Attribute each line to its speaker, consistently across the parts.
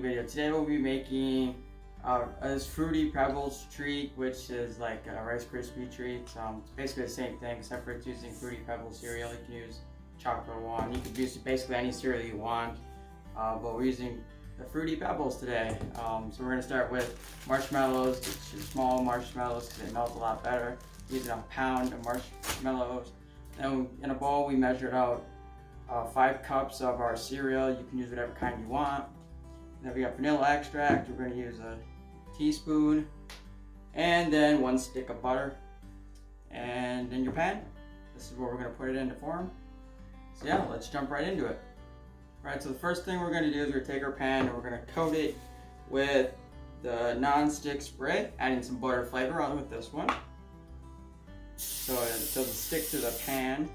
Speaker 1: cooking video. Today we'll be making this fruity Pebbles treat, which is like a Rice Krispie treat. It's basically the same thing except for it's using fruity Pebbles cereal. You can use chocolate one. You can use basically any cereal you want, but we're using the fruity Pebbles today. So we're gonna start with marshmallows, small marshmallows because they melt a lot better. Using a pound of marshmallows. Then in a bowl we measured out 5 cups of our cereal. You can use whatever kind you want. And then we got vanilla extract. We're going to use a teaspoon, and then 1 stick of butter. And in your pan, this is where we're going to put it into form. So yeah, let's jump right into it. Alright, so the first thing we're going to do is we're going to take our pan and we're going to coat it with the non-stick spray, adding some butter flavor on with this one, so it doesn't stick to the pan.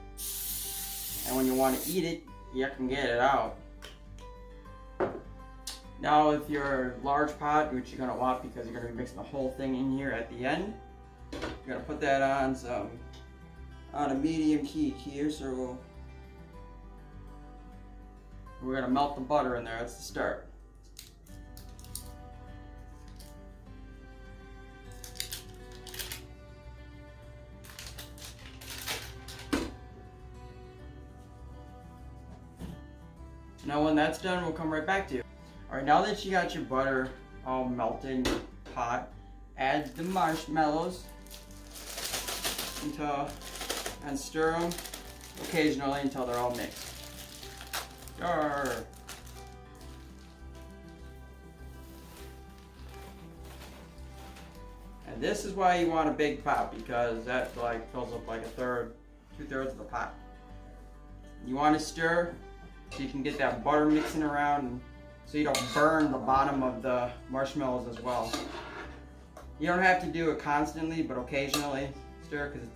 Speaker 1: And when you want to eat it, you can get it out. Now with your large pot, which you're going to want because you're going to be mixing the whole thing in here at the end, you're going to put that on a medium heat here. So we're going to melt the butter in there. That's the start. Now when that's done, we'll come right back to you. Alright, now that you got your butter all melted in your pot, add the marshmallows and stir them occasionally until they're all mixed. Stir. And this is why you want a big pot, because that like fills up like 2/3 of the pot. You want to stir so you can get that butter mixing around, and so you don't burn the bottom of the marshmallows as well. You don't have to do it constantly, but occasionally stir because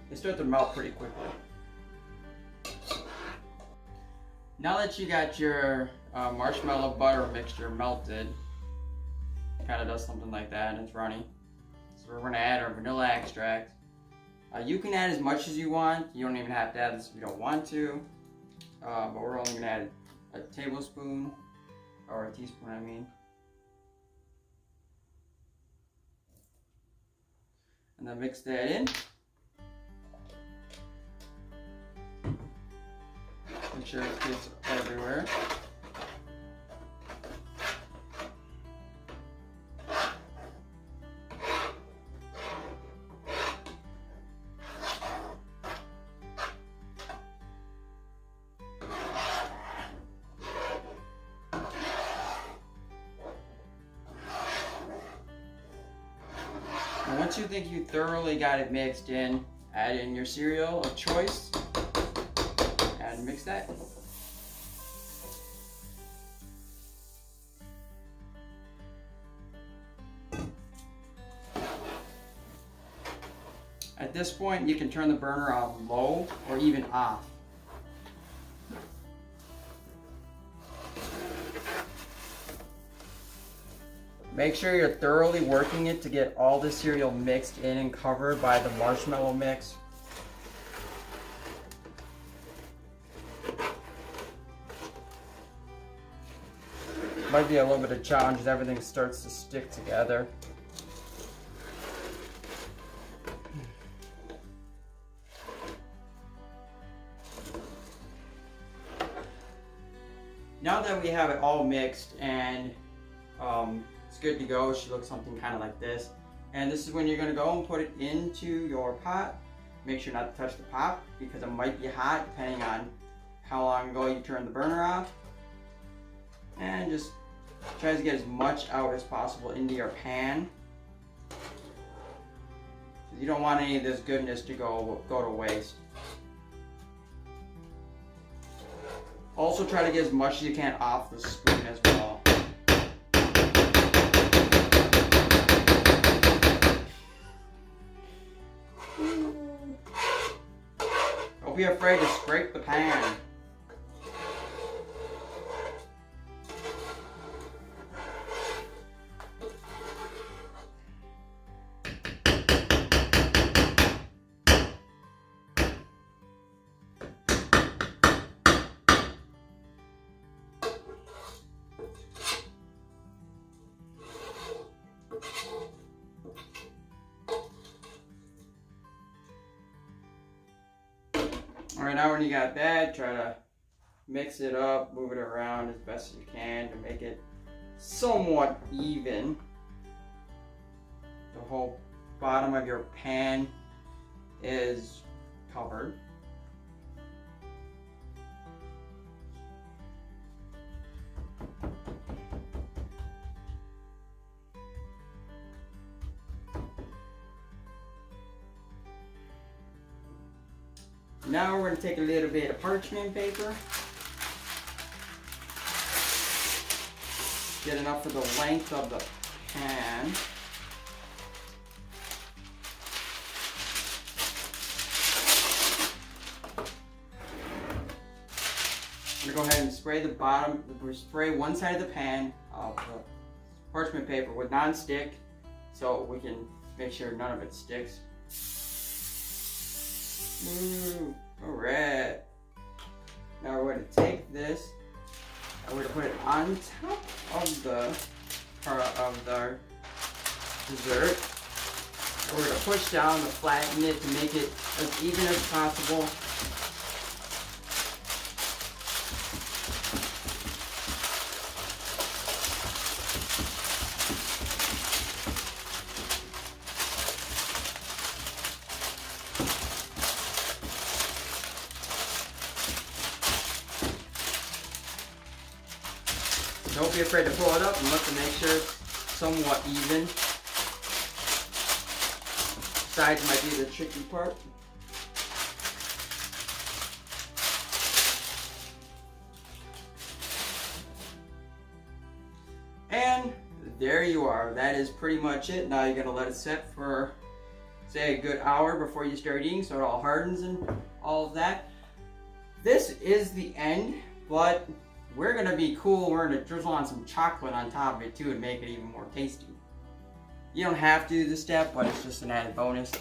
Speaker 1: they start to melt pretty quickly. Now that you got your marshmallow butter mixture melted, it kind of does something like that and it's runny. So we're going to add our vanilla extract. You can add as much as you want. You don't even have to add this if you don't want to. But we're only going to add a tablespoon, or a teaspoon I mean. And then mix that in. Make sure it gets everywhere. And once you think you thoroughly got it mixed in, add in your cereal of choice and mix that. At this point, you can turn the burner on low or even off. Make sure you're thoroughly working it to get all the cereal mixed in and covered by the marshmallow mix. Might be a little bit of challenge as everything starts to stick together. Now that we have it all mixed and it's good to go, it should look something kind of like this. And this is when you're going to go and put it into your pot. Make sure not to touch the pot because it might be hot depending on how long ago you turned the burner off. And just try to get as much out as possible into your pan. You don't want any of this goodness to go to waste. Also try to get as much as you can off the spoon as well. Don't be afraid to scrape the pan. Alright, now when you got that, try to mix it up, move it around as best as you can to make it somewhat even. The whole bottom of your pan is covered. Now we're going to take a little bit of parchment paper. Get enough for the length of the pan. I'm going to go ahead and spray the bottom, spray one side of the pan of the parchment paper with non-stick so we can make sure none of it sticks. Alright. Now we're going to take this and we're going to put it on top of the dessert. And we're going to push down to flatten it to make it as even as possible. Don't be afraid to pull it up and look to make sure it's somewhat even. Sides might be the tricky part. And there you are. That is pretty much it. Now you're going to let it set for, say, a good hour before you start eating so it all hardens and all of that. This is the end, but we're going to be cool. We're going to drizzle on some chocolate on top of it too and make it even more tasty. You don't have to do this step, but it's just an added bonus.